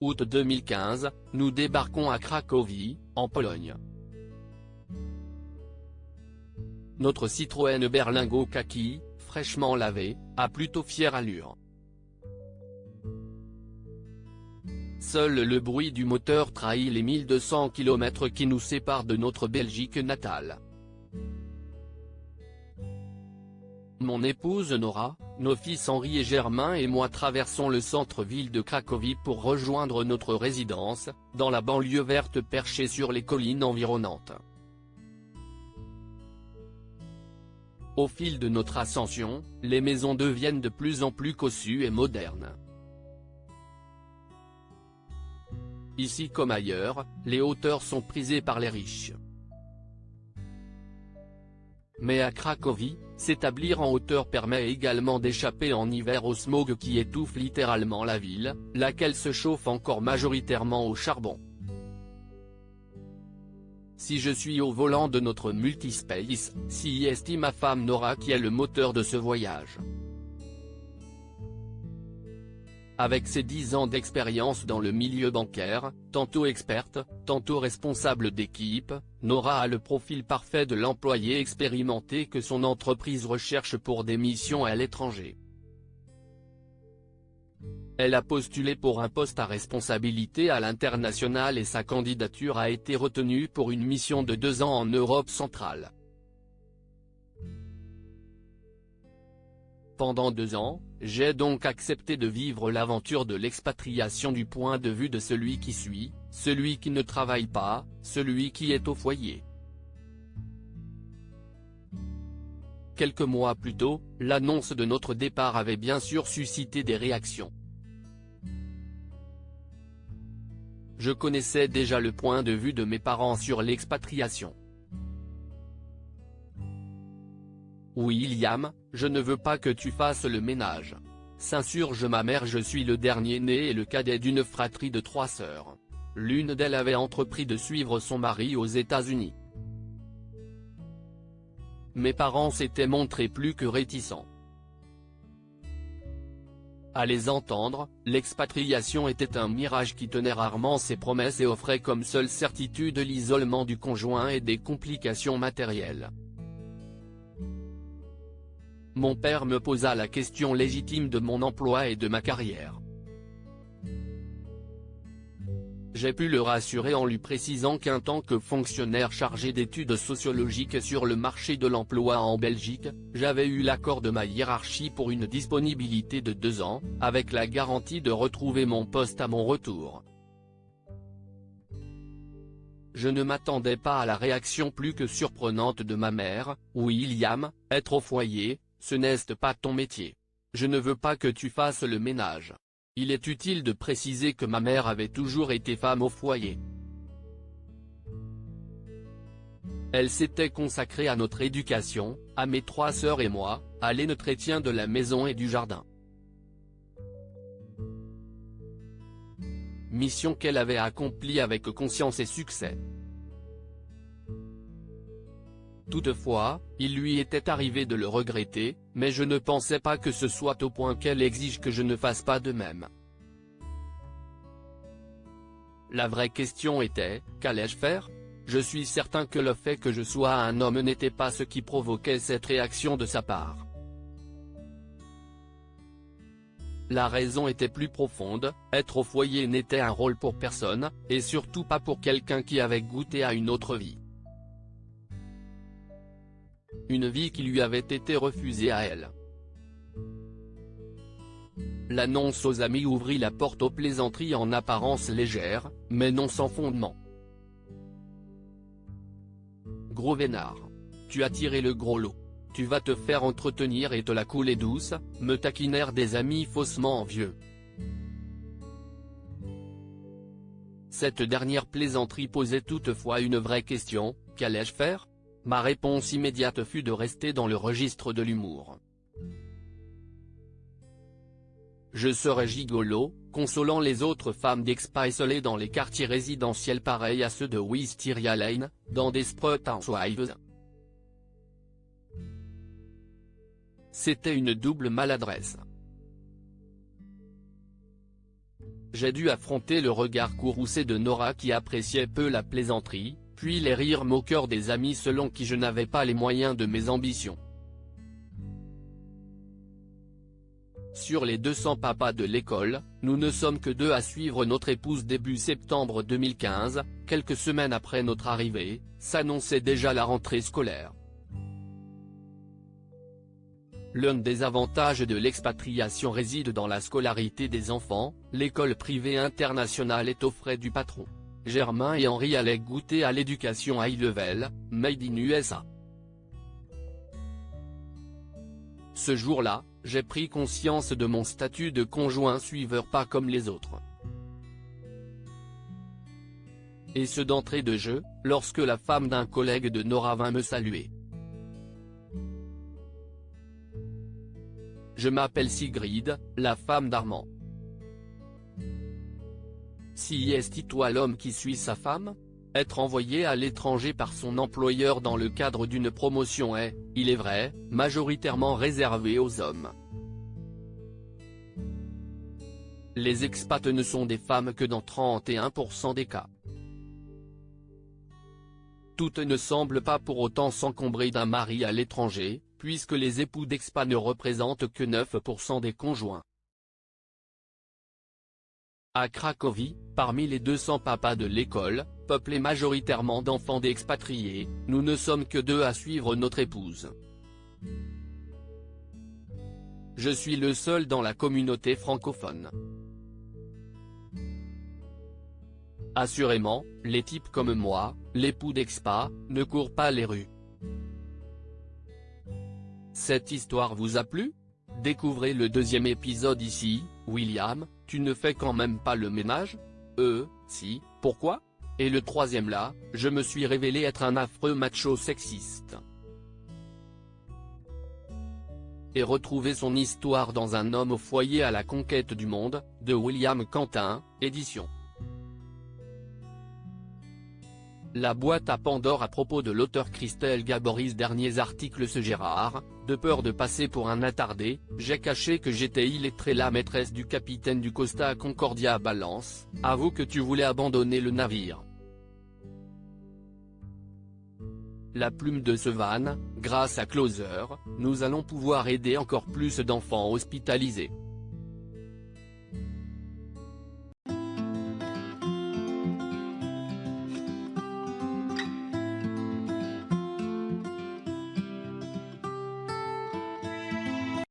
Août 2015, nous débarquons à Cracovie, en Pologne. Notre Citroën Berlingo kaki, fraîchement lavé, a plutôt fière allure. Seul le bruit du moteur trahit les 1200 km qui nous séparent de notre Belgique natale. Mon épouse Nora, nos fils Henri et Germain et moi traversons le centre-ville de Cracovie pour rejoindre notre résidence, dans la banlieue verte perchée sur les collines environnantes. Au fil de notre ascension, les maisons deviennent de plus en plus cossues et modernes. Ici comme ailleurs, les hauteurs sont prisées par les riches. Mais à Cracovie, s'établir en hauteur permet également d'échapper en hiver au smog qui étouffe littéralement la ville, laquelle se chauffe encore majoritairement au charbon. Si je suis au volant de notre multispace, si est ma femme Nora qui est le moteur de ce voyage. Avec ses 10 ans d'expérience dans le milieu bancaire, tantôt experte, tantôt responsable d'équipe, Nora a le profil parfait de l'employé expérimenté que son entreprise recherche pour des missions à l'étranger. Elle a postulé pour un poste à responsabilité à l'international et sa candidature a été retenue pour une mission de 2 ans en Europe centrale. Pendant 2 ans, j'ai donc accepté de vivre l'aventure de l'expatriation du point de vue de celui qui suit, celui qui ne travaille pas, celui qui est au foyer. Quelques mois plus tôt, l'annonce de notre départ avait bien sûr suscité des réactions. Je connaissais déjà le point de vue de mes parents sur l'expatriation. William, je ne veux pas que tu fasses le ménage. S'insurge ma mère. Je suis le dernier né et le cadet d'une fratrie de 3 sœurs. L'une d'elles avait entrepris de suivre son mari aux États-Unis. Mes parents s'étaient montrés plus que réticents. À les entendre, l'expatriation était un mirage qui tenait rarement ses promesses et offrait comme seule certitude l'isolement du conjoint et des complications matérielles. Mon père me posa la question légitime de mon emploi et de ma carrière. J'ai pu le rassurer en lui précisant qu'en tant que fonctionnaire chargé d'études sociologiques sur le marché de l'emploi en Belgique, j'avais eu l'accord de ma hiérarchie pour une disponibilité de 2 ans, avec la garantie de retrouver mon poste à mon retour. Je ne m'attendais pas à la réaction plus que surprenante de ma mère. William, être au foyer, ce n'est pas ton métier. Je ne veux pas que tu fasses le ménage. Il est utile de préciser que ma mère avait toujours été femme au foyer. Elle s'était consacrée à notre éducation, à mes 3 sœurs et moi, à l'entretien de la maison et du jardin. Mission qu'elle avait accomplie avec conscience et succès. Toutefois, il lui était arrivé de le regretter, mais je ne pensais pas que ce soit au point qu'elle exige que je ne fasse pas de même. La vraie question était, qu'allais-je faire ? Je suis certain que le fait que je sois un homme n'était pas ce qui provoquait cette réaction de sa part. La raison était plus profonde, être au foyer n'était un rôle pour personne, et surtout pas pour quelqu'un qui avait goûté à une autre vie. Une vie qui lui avait été refusée à elle. L'annonce aux amis ouvrit la porte aux plaisanteries en apparence légères, mais non sans fondement. Gros vénard. Tu as tiré le gros lot. Tu vas te faire entretenir et te la couler douce, me taquinèrent des amis faussement envieux. Cette dernière plaisanterie posait toutefois une vraie question, qu'allais-je faire ? Ma réponse immédiate fut de rester dans le registre de l'humour. Je serais gigolo, consolant les autres femmes d'expat isolées dans les quartiers résidentiels pareils à ceux de Wisteria Lane, dans Desperate Housewives. C'était une double maladresse. j'ai dû affronter le regard courroucé de Nora qui appréciait peu la plaisanterie, puis les rires moqueurs des amis selon qui je n'avais pas les moyens de mes ambitions. Sur les 200 papas de l'école, nous ne sommes que 2 à suivre notre épouse début septembre 2015, quelques semaines après notre arrivée, s'annonçait déjà la rentrée scolaire. L'un des avantages de l'expatriation réside dans la scolarité des enfants, l'école privée internationale est aux frais du patron. Germain et Henri allaient goûter à l'éducation high level, made in USA. Ce jour-là, j'ai pris conscience de mon statut de conjoint suiveur pas comme les autres. Et ce d'entrée de jeu, lorsque la femme d'un collègue de Nora vint me saluer. Je m'appelle Sigrid, la femme d'Armand. Si est-il l'homme qui suit sa femme? Être envoyé à l'étranger par son employeur dans le cadre d'une promotion est, il est vrai, majoritairement réservé aux hommes. Les expats ne sont des femmes que dans 31% des cas. Toutes ne semblent pas pour autant s'encombrer d'un mari à l'étranger, puisque les époux d'expats ne représentent que 9% des conjoints. À Cracovie, parmi les 200 papas de l'école, peuplés majoritairement d'enfants d'expatriés, nous ne sommes que 2 à suivre notre épouse. Je suis le seul dans la communauté francophone. Assurément, les types comme moi, l'époux d'expat, ne courent pas les rues. Cette histoire vous a plu? Découvrez le 2e épisode ici. William, tu ne fais quand même pas le ménage? Si, pourquoi? Et le 3e là, je me suis révélé être un affreux macho sexiste. Et retrouvez son histoire dans Un homme au foyer à la conquête du monde, de William Quentin, édition. La boîte à Pandore. À propos de l'auteur Christelle Gaboris. Derniers articles. Ce Gérard, de peur de passer pour un attardé, j'ai caché que j'étais illettré. La maîtresse du capitaine du Costa Concordia balance, avoue que tu voulais abandonner le navire. La plume de Sevan, grâce à Closer, nous allons pouvoir aider encore plus d'enfants hospitalisés.